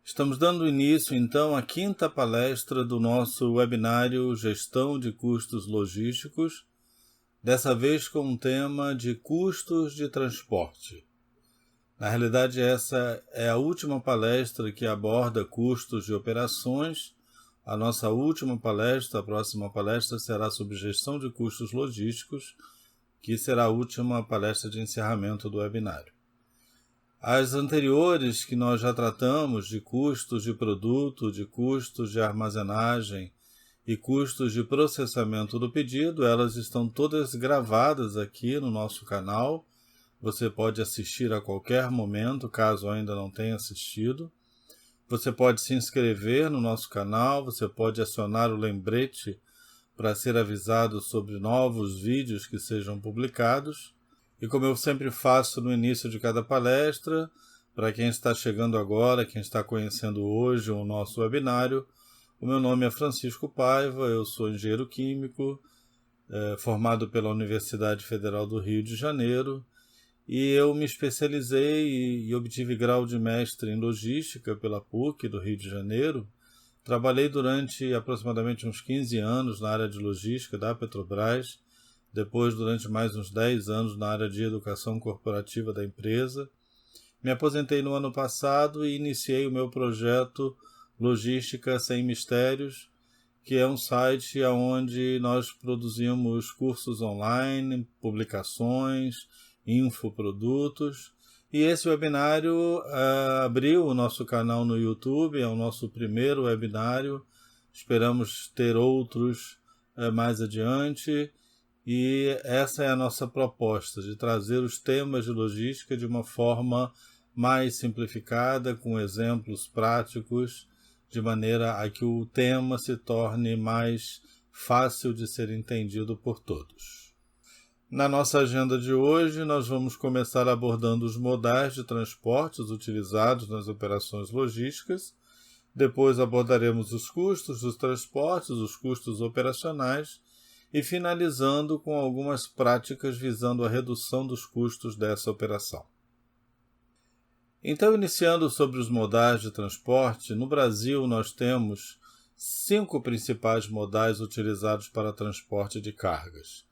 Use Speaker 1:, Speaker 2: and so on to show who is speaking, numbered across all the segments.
Speaker 1: Estamos dando início, então, à quinta palestra do nosso webinário Gestão de Custos Logísticos, dessa vez com um tema de custos de transporte. Na realidade, essa é a última palestra que aborda custos de operações. A nossa última palestra, a próxima palestra, será sobre gestão de custos logísticos, que será a última palestra de encerramento do webinário. As anteriores, que nós já tratamos de custos de produto, de custos de armazenagem e custos de processamento do pedido, elas estão todas gravadas aqui no nosso canal. Você pode assistir a qualquer momento, caso ainda não tenha assistido. Você pode se inscrever no nosso canal, você pode acionar o lembrete para ser avisado sobre novos vídeos que sejam publicados. E como eu sempre faço no início de cada palestra, para quem está chegando agora, quem está conhecendo hoje o nosso webinário, o meu nome é Francisco Paiva, eu sou engenheiro químico, formado pela Universidade Federal do Rio de Janeiro, e eu me especializei e obtive grau de mestre em logística pela PUC do Rio de Janeiro. Trabalhei durante aproximadamente uns 15 anos na área de logística da Petrobras, depois durante mais uns 10 anos na área de educação corporativa da empresa. Me aposentei no ano passado e iniciei o meu projeto Logística Sem Mistérios, que é um site onde nós produzimos cursos online, publicações, infoprodutos. E esse webinário abriu o nosso canal no YouTube, é o nosso primeiro webinário. Esperamos ter outros mais adiante. E essa é a nossa proposta, de trazer os temas de logística de uma forma mais simplificada, com exemplos práticos, de maneira a que o tema se torne mais fácil de ser entendido por todos. Na nossa agenda de hoje, nós vamos começar abordando os modais de transportes utilizados nas operações logísticas. Depois abordaremos os custos dos transportes, os custos operacionais, e finalizando com algumas práticas visando a redução dos custos dessa operação. Então, iniciando sobre os modais de transporte, no Brasil nós temos 5 principais modais utilizados para transporte de cargas.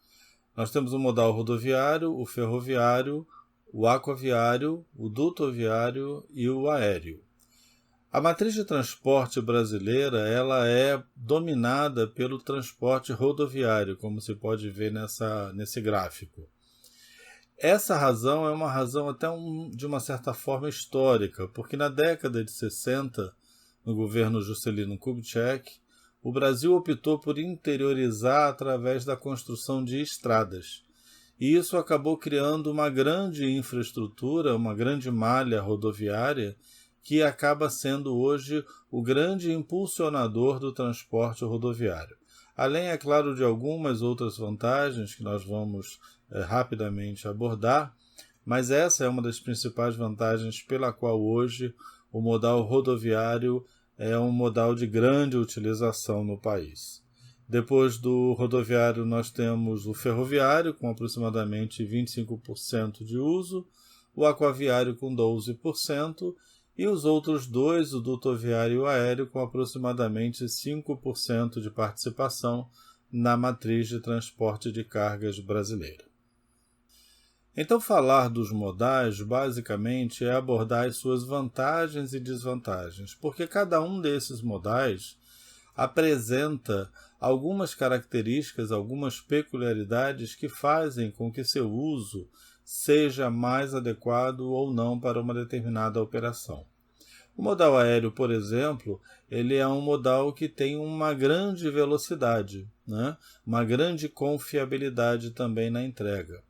Speaker 1: Nós temos o modal rodoviário, o ferroviário, o aquaviário, o dutoviário e o aéreo. A matriz de transporte brasileira ela é dominada pelo transporte rodoviário, como se pode ver nesse gráfico. Essa razão é uma razão até de uma certa forma histórica, porque na década de 60, no governo Juscelino Kubitschek, o Brasil optou por interiorizar através da construção de estradas. E isso acabou criando uma grande infraestrutura, uma grande malha rodoviária, que acaba sendo hoje o grande impulsionador do transporte rodoviário. Além, é claro, de algumas outras vantagens que nós vamos rapidamente abordar, mas essa é uma das principais vantagens pela qual hoje o modal rodoviário é um modal de grande utilização no país. Depois do rodoviário nós temos o ferroviário, com aproximadamente 25% de uso, o aquaviário com 12%, e os outros dois, o dutoviário e o aéreo, com aproximadamente 5% de participação na matriz de transporte de cargas brasileira. Então, falar dos modais, basicamente, é abordar as suas vantagens e desvantagens, porque cada um desses modais apresenta algumas características, algumas peculiaridades que fazem com que seu uso seja mais adequado ou não para uma determinada operação. O modal aéreo, por exemplo, ele é um modal que tem uma grande velocidade, uma grande confiabilidade também na entrega.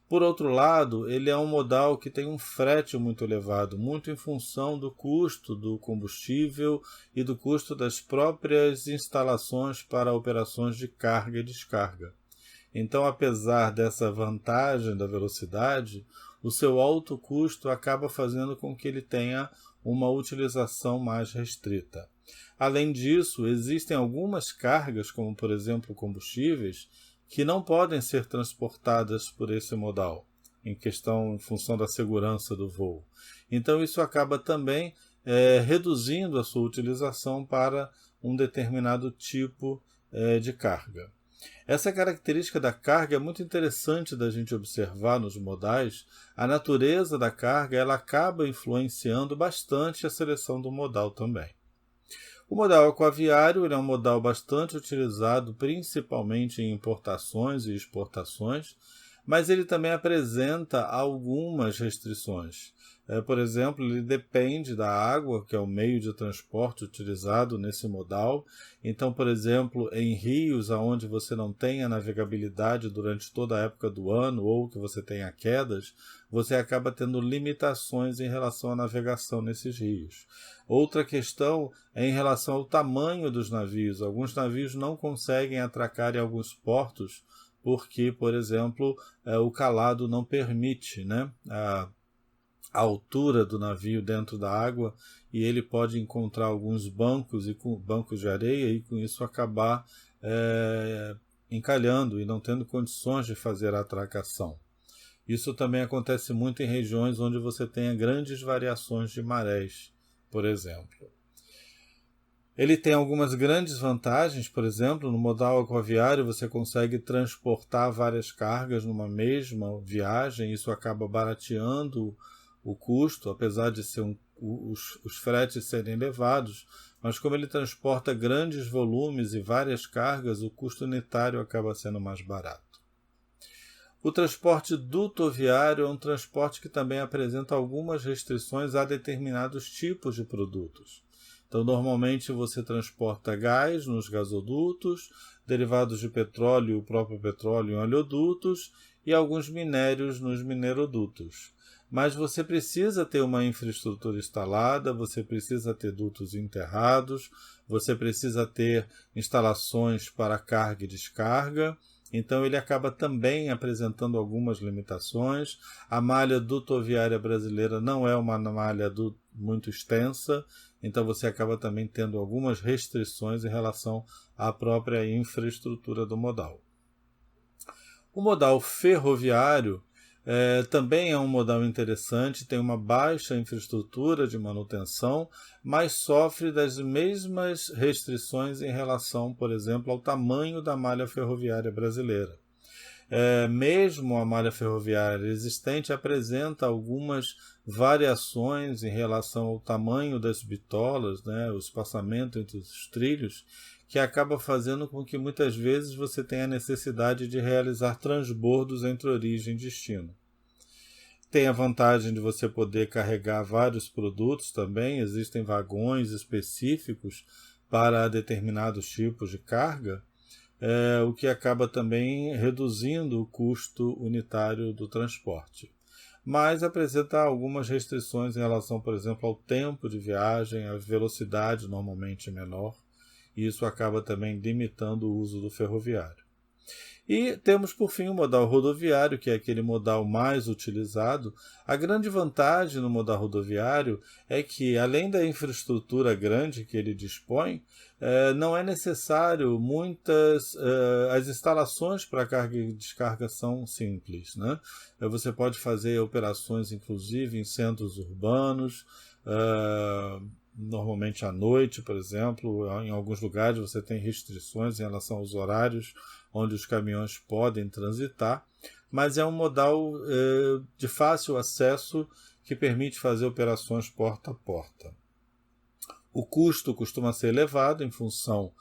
Speaker 1: Por outro lado, ele é um modal que tem um frete muito elevado, muito em função do custo do combustível e do custo das próprias instalações para operações de carga e descarga. Então, apesar dessa vantagem da velocidade, o seu alto custo acaba fazendo com que ele tenha uma utilização mais restrita. Além disso, existem algumas cargas, como por exemplo combustíveis, que não podem ser transportadas por esse modal, em função da segurança do voo. Então isso acaba também reduzindo a sua utilização para um determinado tipo de carga. Essa característica da carga é muito interessante da gente observar nos modais. A natureza da carga ela acaba influenciando bastante a seleção do modal também. O modal aquaviário ele é um modal bastante utilizado principalmente em importações e exportações, mas ele também apresenta algumas restrições. Por exemplo, ele depende da água, que é o meio de transporte utilizado nesse modal. Então, por exemplo, em rios onde você não tem a navegabilidade durante toda a época do ano ou que você tenha quedas, você acaba tendo limitações em relação à navegação nesses rios. Outra questão é em relação ao tamanho dos navios. Alguns navios não conseguem atracar em alguns portos porque, por exemplo, o calado não permite, né, a altura do navio dentro da água, e ele pode encontrar alguns bancos de areia e com isso acabar encalhando e não tendo condições de fazer a atracação. Isso também acontece muito em regiões onde você tenha grandes variações de marés, por exemplo. Ele tem algumas grandes vantagens, por exemplo, no modal aquaviário você consegue transportar várias cargas numa mesma viagem, isso acaba barateando o custo, apesar de ser os fretes serem elevados, mas como ele transporta grandes volumes e várias cargas, o custo unitário acaba sendo mais barato. O transporte dutoviário é um transporte que também apresenta algumas restrições a determinados tipos de produtos. Então, normalmente você transporta gás nos gasodutos, derivados de petróleo, o próprio petróleo em oleodutos e alguns minérios nos minerodutos. Mas você precisa ter uma infraestrutura instalada, você precisa ter dutos enterrados, você precisa ter instalações para carga e descarga. Então ele acaba também apresentando algumas limitações. A malha dutoviária brasileira não é uma malha muito extensa, então você acaba também tendo algumas restrições em relação à própria infraestrutura do modal. O modal ferroviário também é um modal interessante, tem uma baixa infraestrutura de manutenção, mas sofre das mesmas restrições em relação, por exemplo, ao tamanho da malha ferroviária brasileira. Mesmo a malha ferroviária existente apresenta algumas variações em relação ao tamanho das bitolas, né, o espaçamento entre os trilhos, que acaba fazendo com que muitas vezes você tenha a necessidade de realizar transbordos entre origem e destino. Tem a vantagem de você poder carregar vários produtos também, existem vagões específicos para determinados tipos de carga, o que acaba também reduzindo o custo unitário do transporte. Mas apresenta algumas restrições em relação, por exemplo, ao tempo de viagem, a velocidade normalmente menor, e isso acaba também limitando o uso do ferroviário. E temos, por fim, o modal rodoviário, que é aquele modal mais utilizado. A grande vantagem no modal rodoviário é que, além da infraestrutura grande que ele dispõe, não é necessário muitas... as instalações para carga e descarga são simples, né? Você pode fazer operações, inclusive, em centros urbanos, normalmente à noite, por exemplo. Em alguns lugares você tem restrições em relação aos horários onde os caminhões podem transitar, mas é um modal de fácil acesso que permite fazer operações porta a porta. O custo costuma ser elevado em função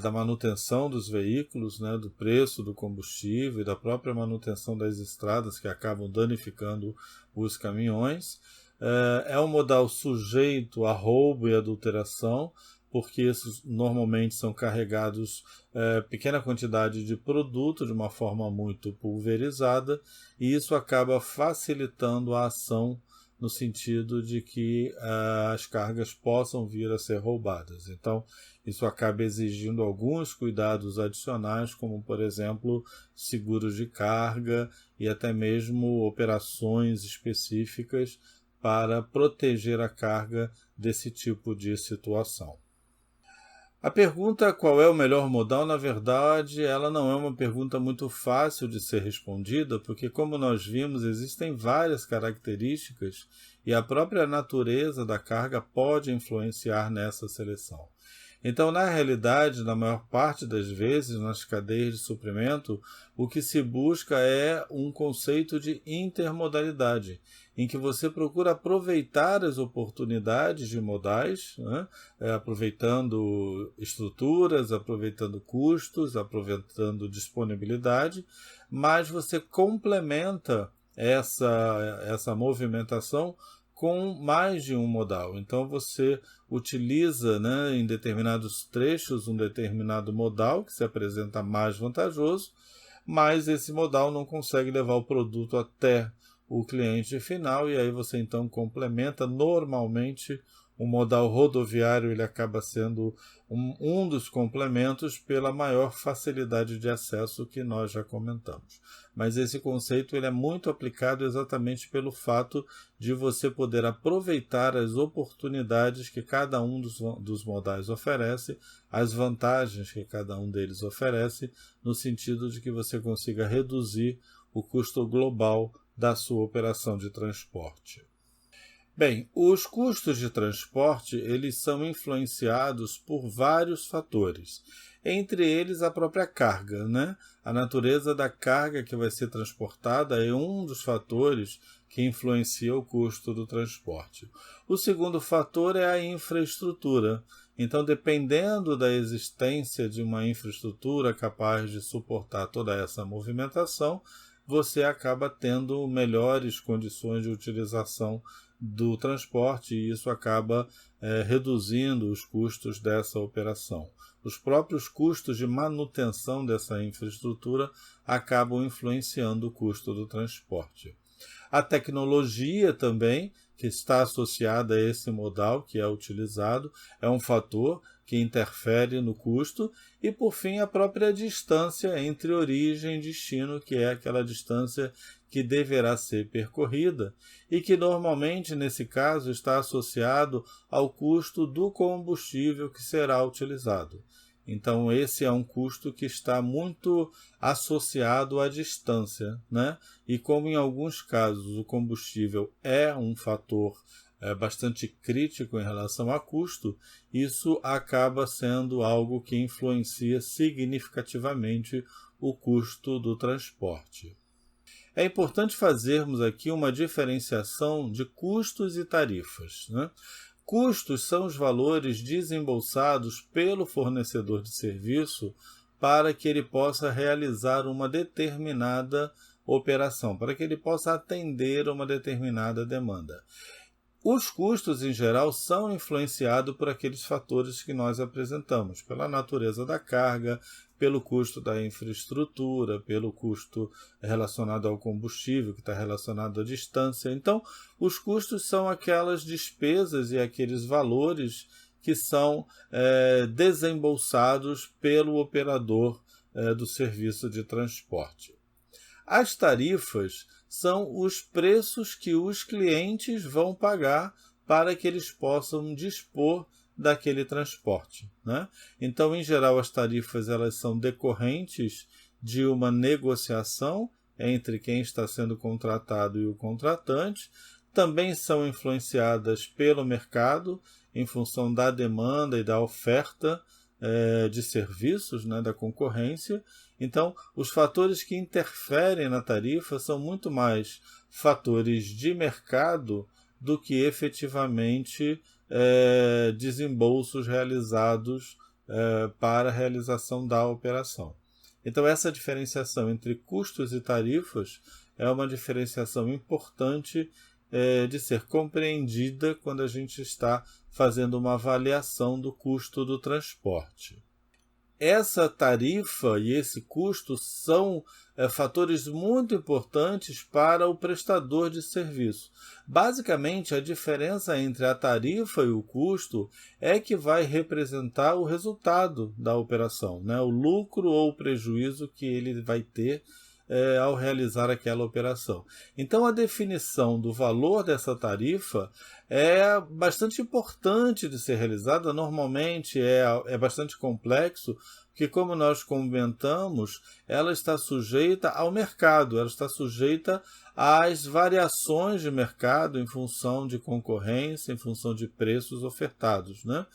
Speaker 1: da manutenção dos veículos, né, do preço do combustível e da própria manutenção das estradas que acabam danificando os caminhões. É um modal sujeito a roubo e adulteração, porque esses normalmente são carregados pequena quantidade de produto de uma forma muito pulverizada, e isso acaba facilitando a ação no sentido de que as cargas possam vir a ser roubadas. Então, isso acaba exigindo alguns cuidados adicionais, como, por exemplo, seguros de carga e até mesmo operações específicas para proteger a carga desse tipo de situação. A pergunta qual é o melhor modal, na verdade, ela não é uma pergunta muito fácil de ser respondida, porque, como nós vimos, existem várias características e a própria natureza da carga pode influenciar nessa seleção. Então, na realidade, na maior parte das vezes, nas cadeias de suprimento, o que se busca é um conceito de intermodalidade, em que você procura aproveitar as oportunidades de modais, né? Aproveitando estruturas, aproveitando custos, aproveitando disponibilidade, mas você complementa essa movimentação com mais de um modal. Então você utiliza, né, em determinados trechos um determinado modal que se apresenta mais vantajoso, mas esse modal não consegue levar o produto até o cliente final, e aí você então complementa. Normalmente o modal rodoviário ele acaba sendo um dos complementos pela maior facilidade de acesso que nós já comentamos. Mas esse conceito ele é muito aplicado exatamente pelo fato de você poder aproveitar as oportunidades que cada um dos modais oferece, as vantagens que cada um deles oferece, no sentido de que você consiga reduzir o custo global da sua operação de transporte. Bem, os custos de transporte eles são influenciados por vários fatores, entre eles a própria carga, né? A natureza da carga que vai ser transportada é um dos fatores que influencia o custo do transporte. O segundo fator é a infraestrutura. Então, dependendo da existência de uma infraestrutura capaz de suportar toda essa movimentação, você acaba tendo melhores condições de utilização do transporte e isso acaba reduzindo os custos dessa operação. Os próprios custos de manutenção dessa infraestrutura acabam influenciando o custo do transporte. A tecnologia também, que está associada a esse modal que é utilizado, é um fator que interfere no custo, e por fim a própria distância entre origem e destino, que é aquela distância que deverá ser percorrida e que normalmente nesse caso está associado ao custo do combustível que será utilizado. Então esse é um custo que está muito associado à distância, né? E como em alguns casos o combustível é um fator bastante crítico em relação a custo, isso acaba sendo algo que influencia significativamente o custo do transporte. É importante fazermos aqui uma diferenciação de custos e tarifas, né? Custos são os valores desembolsados pelo fornecedor de serviço para que ele possa realizar uma determinada operação, para que ele possa atender uma determinada demanda. Os custos, em geral, são influenciados por aqueles fatores que nós apresentamos, pela natureza da carga, pelo custo da infraestrutura, pelo custo relacionado ao combustível, que está relacionado à distância. Então, os custos são aquelas despesas e aqueles valores que são desembolsados pelo operador do serviço de transporte. As tarifas são os preços que os clientes vão pagar para que eles possam dispor daquele transporte, né? Então, em geral, as tarifas elas são decorrentes de uma negociação entre quem está sendo contratado e o contratante. Também são influenciadas pelo mercado, em função da demanda e da oferta de serviços, né, da concorrência. Então, os fatores que interferem na tarifa são muito mais fatores de mercado do que efetivamente desembolsos realizados para a realização da operação. Então, essa diferenciação entre custos e tarifas é uma diferenciação importante de ser compreendida quando a gente está fazendo uma avaliação do custo do transporte. Essa tarifa e esse custo são fatores muito importantes para o prestador de serviço. Basicamente, a diferença entre a tarifa e o custo é que vai representar o resultado da operação, né? O lucro ou o prejuízo que ele vai ter ao realizar aquela operação. Então, a definição do valor dessa tarifa é bastante importante de ser realizada. Normalmente é bastante complexo, porque, como nós comentamos, ela está sujeita ao mercado, ela está sujeita às variações de mercado em função de concorrência, em função de preços ofertados, né?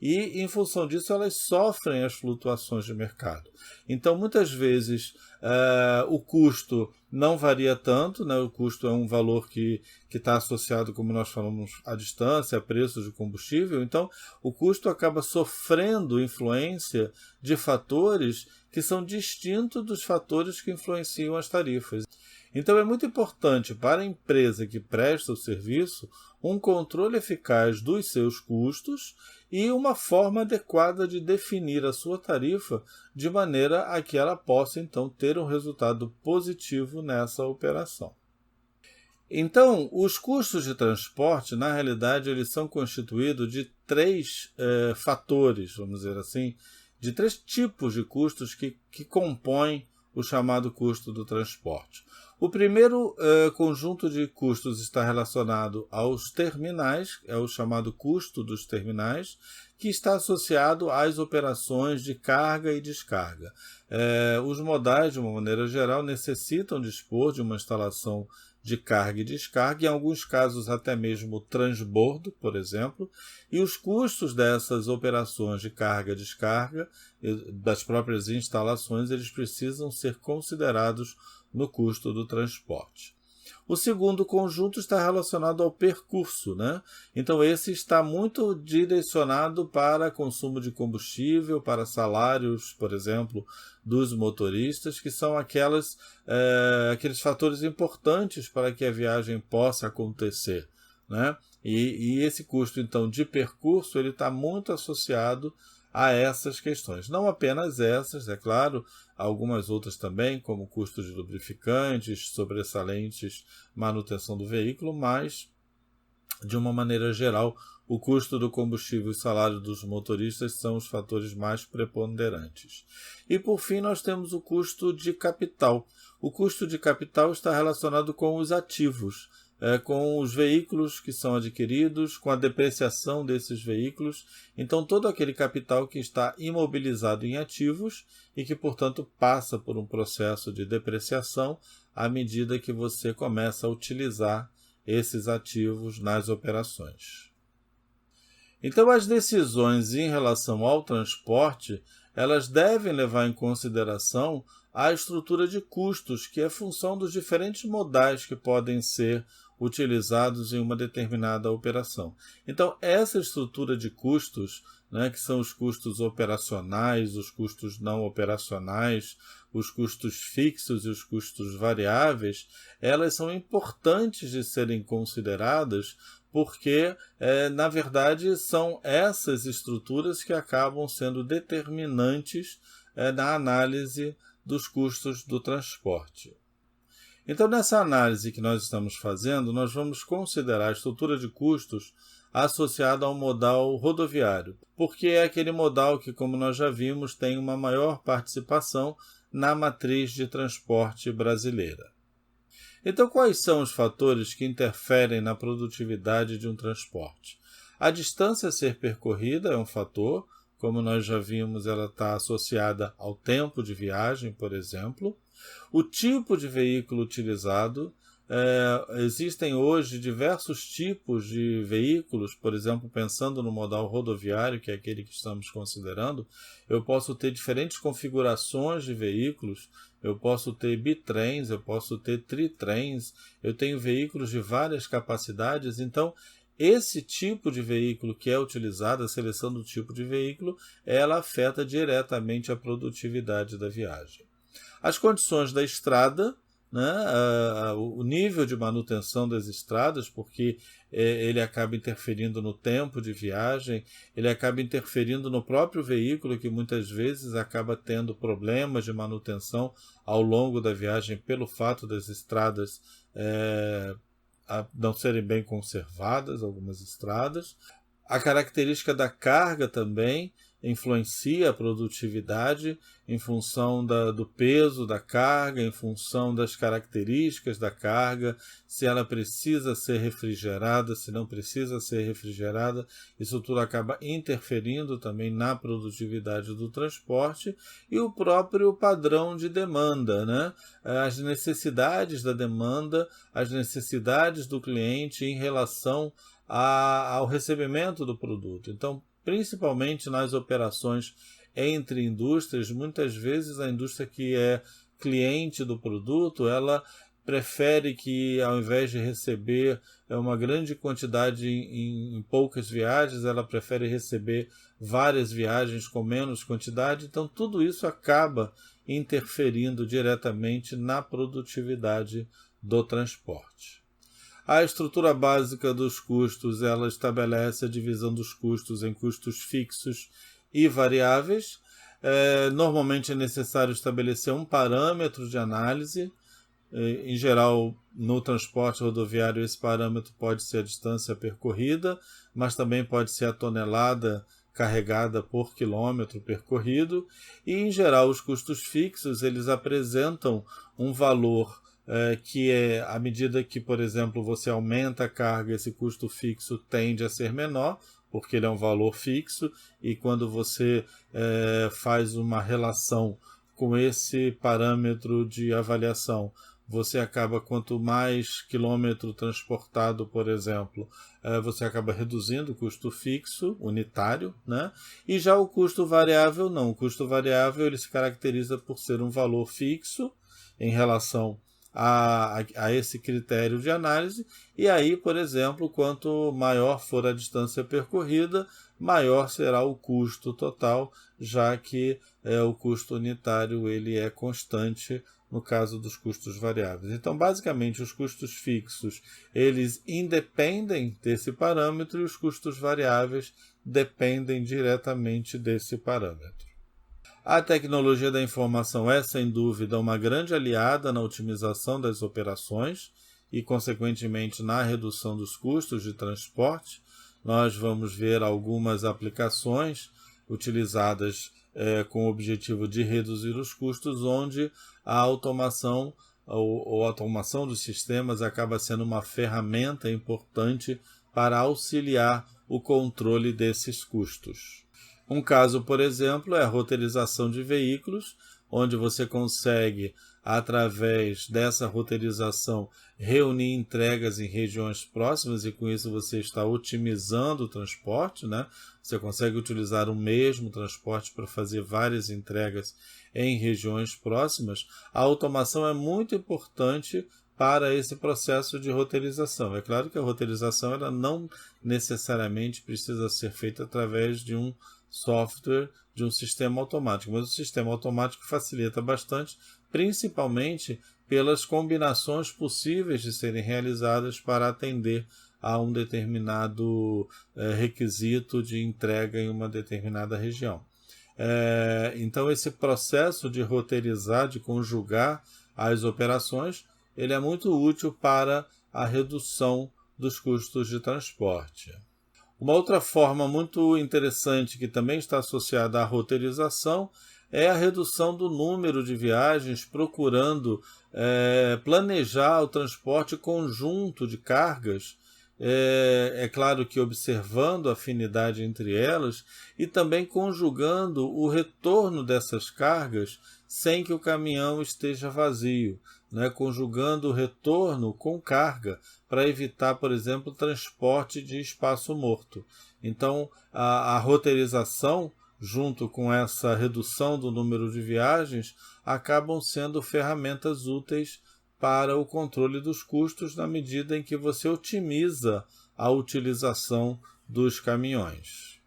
Speaker 1: E, em função disso, elas sofrem as flutuações de mercado. Então, muitas vezes, o custo não varia tanto, né? O custo é um valor que está associado, como nós falamos, à distância, a preços de combustível. Então, o custo acaba sofrendo influência de fatores que são distintos dos fatores que influenciam as tarifas. Então, é muito importante para a empresa que presta o serviço um controle eficaz dos seus custos e uma forma adequada de definir a sua tarifa de maneira a que ela possa, então, ter um resultado positivo nessa operação. Então, os custos de transporte, na realidade, eles são constituídos de três fatores, vamos dizer assim, de três tipos de custos que compõem o chamado custo do transporte. O primeiro conjunto de custos está relacionado aos terminais, é o chamado custo dos terminais, que está associado às operações de carga e descarga. Os modais, de uma maneira geral, necessitam dispor de uma instalação de carga e descarga, em alguns casos até mesmo transbordo, por exemplo, e os custos dessas operações de carga e descarga, das próprias instalações, eles precisam ser considerados no custo do transporte. O segundo conjunto está relacionado ao percurso, né? Então, esse está muito direcionado para consumo de combustível, para salários, por exemplo, dos motoristas, que são aqueles fatores importantes para que a viagem possa acontecer, né? E esse custo, então, de percurso, ele está muito associado a essas questões. Não apenas essas, é claro, algumas outras também, como o custo de lubrificantes, sobressalentes, manutenção do veículo, mas, de uma maneira geral, o custo do combustível e o salário dos motoristas são os fatores mais preponderantes. E, por fim, nós temos o custo de capital. O custo de capital está relacionado com os ativos, com os veículos que são adquiridos, com a depreciação desses veículos. Então, todo aquele capital que está imobilizado em ativos e que, portanto, passa por um processo de depreciação à medida que você começa a utilizar esses ativos nas operações. Então, as decisões em relação ao transporte, elas devem levar em consideração a estrutura de custos, que é função dos diferentes modais que podem ser utilizados em uma determinada operação. Então, essa estrutura de custos, né, que são os custos operacionais, os custos não operacionais, os custos fixos e os custos variáveis, elas são importantes de serem consideradas porque, na verdade, são essas estruturas que acabam sendo determinantes na análise dos custos do transporte. Então, nessa análise que nós estamos fazendo, nós vamos considerar a estrutura de custos associada ao modal rodoviário, porque é aquele modal que, como nós já vimos, tem uma maior participação na matriz de transporte brasileira. Então, quais são os fatores que interferem na produtividade de um transporte? A distância a ser percorrida é um fator, como nós já vimos, ela está associada ao tempo de viagem, por exemplo. O tipo de veículo utilizado. Existem hoje diversos tipos de veículos, por exemplo, pensando no modal rodoviário, que é aquele que estamos considerando, eu posso ter diferentes configurações de veículos, eu posso ter bitrens, eu posso ter tritrens, eu tenho veículos de várias capacidades. Então, esse tipo de veículo que é utilizado, a seleção do tipo de veículo, ela afeta diretamente a produtividade da viagem. As condições da estrada, né, o nível de manutenção das estradas, porque ele acaba interferindo no tempo de viagem, ele acaba interferindo no próprio veículo, que muitas vezes acaba tendo problemas de manutenção ao longo da viagem pelo fato das estradas não serem bem conservadas, algumas estradas. A característica da carga também, influencia a produtividade em função do peso da carga, em função das características da carga, se ela precisa ser refrigerada, se não precisa ser refrigerada. Isso tudo acaba interferindo também na produtividade do transporte, e o próprio padrão de demanda, né? As necessidades da demanda, as necessidades do cliente em relação ao recebimento do produto. Então, principalmente nas operações entre indústrias, muitas vezes a indústria que é cliente do produto, ela prefere que, ao invés de receber uma grande quantidade em poucas viagens, ela prefere receber várias viagens com menos quantidade. Então, tudo isso acaba interferindo diretamente na produtividade do transporte. A estrutura básica dos custos, ela estabelece a divisão dos custos em custos fixos e variáveis. Normalmente é necessário estabelecer um parâmetro de análise. Em geral, no transporte rodoviário, esse parâmetro pode ser a distância percorrida, mas também pode ser a tonelada carregada por quilômetro percorrido. E, em geral, os custos fixos, eles apresentam um valor que é, à medida que, por exemplo, você aumenta a carga, esse custo fixo tende a ser menor, porque ele é um valor fixo, e quando você faz uma relação com esse parâmetro de avaliação, você acaba, quanto mais quilômetro transportado, por exemplo, você acaba reduzindo o custo fixo unitário, né? E já o custo variável não. O custo variável ele se caracteriza por ser um valor fixo em relação a esse critério de análise, e aí, por exemplo, quanto maior for a distância percorrida, maior será o custo total, já que o custo unitário ele é constante no caso dos custos variáveis. Então, basicamente, os custos fixos eles independem desse parâmetro, e os custos variáveis dependem diretamente desse parâmetro. A tecnologia da informação é, sem dúvida, uma grande aliada na otimização das operações e, consequentemente, na redução dos custos de transporte. Nós vamos ver algumas aplicações utilizadas com o objetivo de reduzir os custos, onde a automação ou a automação dos sistemas acaba sendo uma ferramenta importante para auxiliar o controle desses custos. Um caso, por exemplo, é a roteirização de veículos, onde você consegue, através dessa roteirização, reunir entregas em regiões próximas, e com isso você está otimizando o transporte, né? Você consegue utilizar o mesmo transporte para fazer várias entregas em regiões próximas. A automação é muito importante para esse processo de roteirização. É claro que a roteirização ela não necessariamente precisa ser feita através de um software, de um sistema automático, mas o sistema automático facilita bastante, principalmente pelas combinações possíveis de serem realizadas para atender a um determinado requisito de entrega em uma determinada região. Então, esse processo de roteirizar, de conjugar as operações, ele é muito útil para a redução dos custos de transporte. Uma outra forma muito interessante que também está associada à roteirização é a redução do número de viagens, procurando planejar o transporte conjunto de cargas. É claro que observando a afinidade entre elas e também conjugando o retorno dessas cargas sem que o caminhão esteja vazio, né? Conjugando o retorno com carga para evitar, por exemplo, o transporte de espaço morto. Então, a roteirização, junto com essa redução do número de viagens, acabam sendo ferramentas úteis para o controle dos custos na medida em que você otimiza a utilização dos caminhões.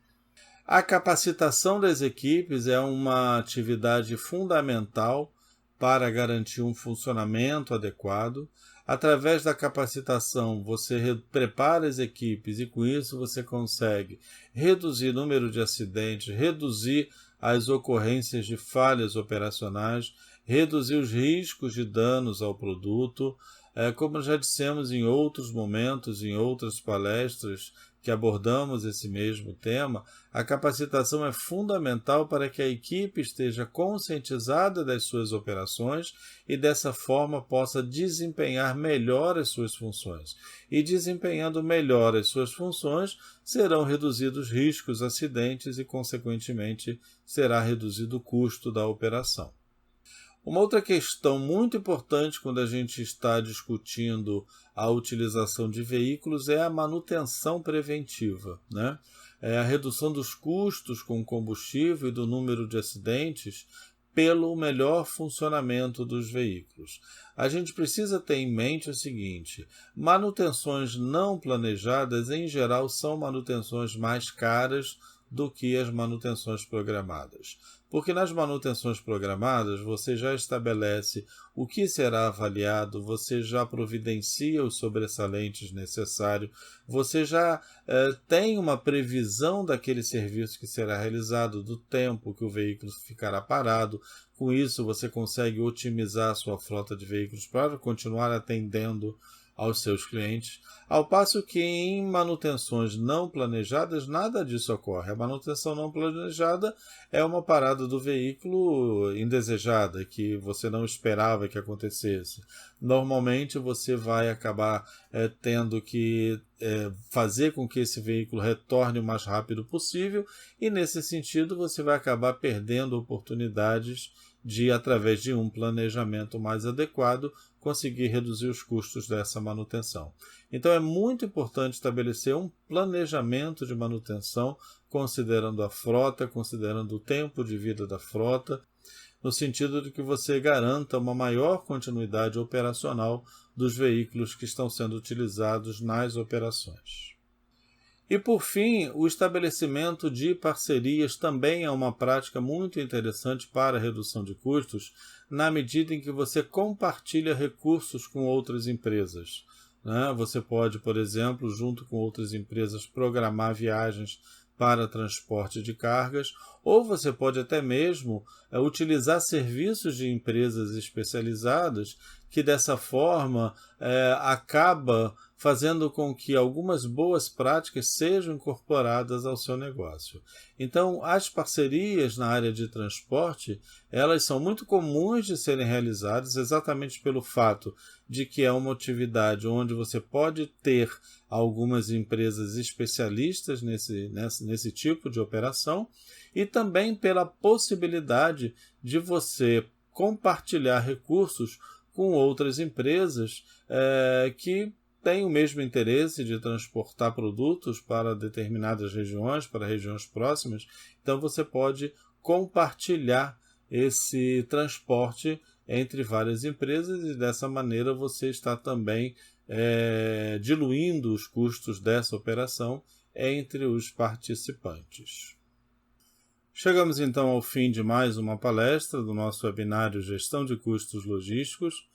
Speaker 1: A capacitação das equipes é uma atividade fundamental para garantir um funcionamento adequado. Através da capacitação, você prepara as equipes e, com isso, você consegue reduzir o número de acidentes, reduzir as ocorrências de falhas operacionais, reduzir os riscos de danos ao produto. Como já dissemos em outros momentos, em outras palestras que abordamos esse mesmo tema, a capacitação é fundamental para que a equipe esteja conscientizada das suas operações e dessa forma possa desempenhar melhor as suas funções. E desempenhando melhor as suas funções, serão reduzidos riscos, acidentes e, consequentemente, será reduzido o custo da operação. Uma outra questão muito importante quando a gente está discutindo a utilização de veículos é a manutenção preventiva, né? É a redução dos custos com combustível e do número de acidentes pelo melhor funcionamento dos veículos. A gente precisa ter em mente o seguinte: manutenções não planejadas, em geral, são manutenções mais caras do que as manutenções programadas. Porque nas manutenções programadas você já estabelece o que será avaliado, você já providencia os sobressalentes necessários, você já tem uma previsão daquele serviço que será realizado, do tempo que o veículo ficará parado. Com isso você consegue otimizar a sua frota de veículos para continuar atendendo aos seus clientes, ao passo que em manutenções não planejadas nada disso ocorre. A manutenção não planejada é uma parada do veículo indesejada, que você não esperava que acontecesse. Normalmente você vai acabar tendo que fazer com que esse veículo retorne o mais rápido possível, e nesse sentido você vai acabar perdendo oportunidades de, através de um planejamento mais adequado, conseguir reduzir os custos dessa manutenção. Então é muito importante estabelecer um planejamento de manutenção, considerando a frota, considerando o tempo de vida da frota, no sentido de que você garanta uma maior continuidade operacional dos veículos que estão sendo utilizados nas operações. E, por fim, o estabelecimento de parcerias também é uma prática muito interessante para a redução de custos, na medida em que você compartilha recursos com outras empresas, né? Você pode, por exemplo, junto com outras empresas, programar viagens para transporte de cargas, ou você pode até mesmo utilizar serviços de empresas especializadas que, dessa forma, acaba fazendo com que algumas boas práticas sejam incorporadas ao seu negócio. Então, as parcerias na área de transporte, elas são muito comuns de serem realizadas exatamente pelo fato de que é uma atividade onde você pode ter algumas empresas especialistas nesse tipo de operação, e também pela possibilidade de você compartilhar recursos com outras empresas que têm o mesmo interesse de transportar produtos para determinadas regiões, para regiões próximas. Então você pode compartilhar esse transporte entre várias empresas, e dessa maneira você está também diluindo os custos dessa operação entre os participantes. Chegamos então ao fim de mais uma palestra do nosso webinário Gestão de Custos Logísticos.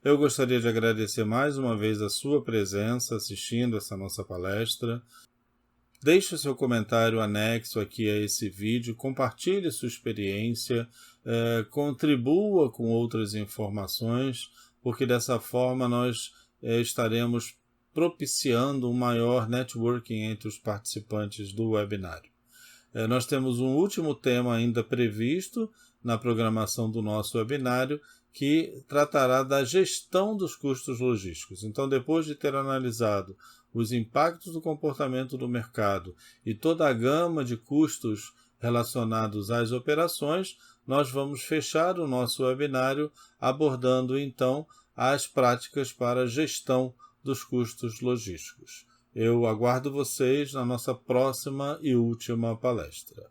Speaker 1: Eu gostaria de agradecer mais uma vez a sua presença assistindo essa nossa palestra. Deixe o seu comentário anexo aqui a esse vídeo, compartilhe sua experiência, contribua com outras informações, porque dessa forma nós estaremos propiciando um maior networking entre os participantes do webinário. Nós temos um último tema ainda previsto na programação do nosso webinário, que tratará da gestão dos custos logísticos. Então, depois de ter analisado os impactos do comportamento do mercado e toda a gama de custos relacionados às operações, nós vamos fechar o nosso webinário abordando, então, as práticas para a gestão dos custos logísticos. Eu aguardo vocês na nossa próxima e última palestra.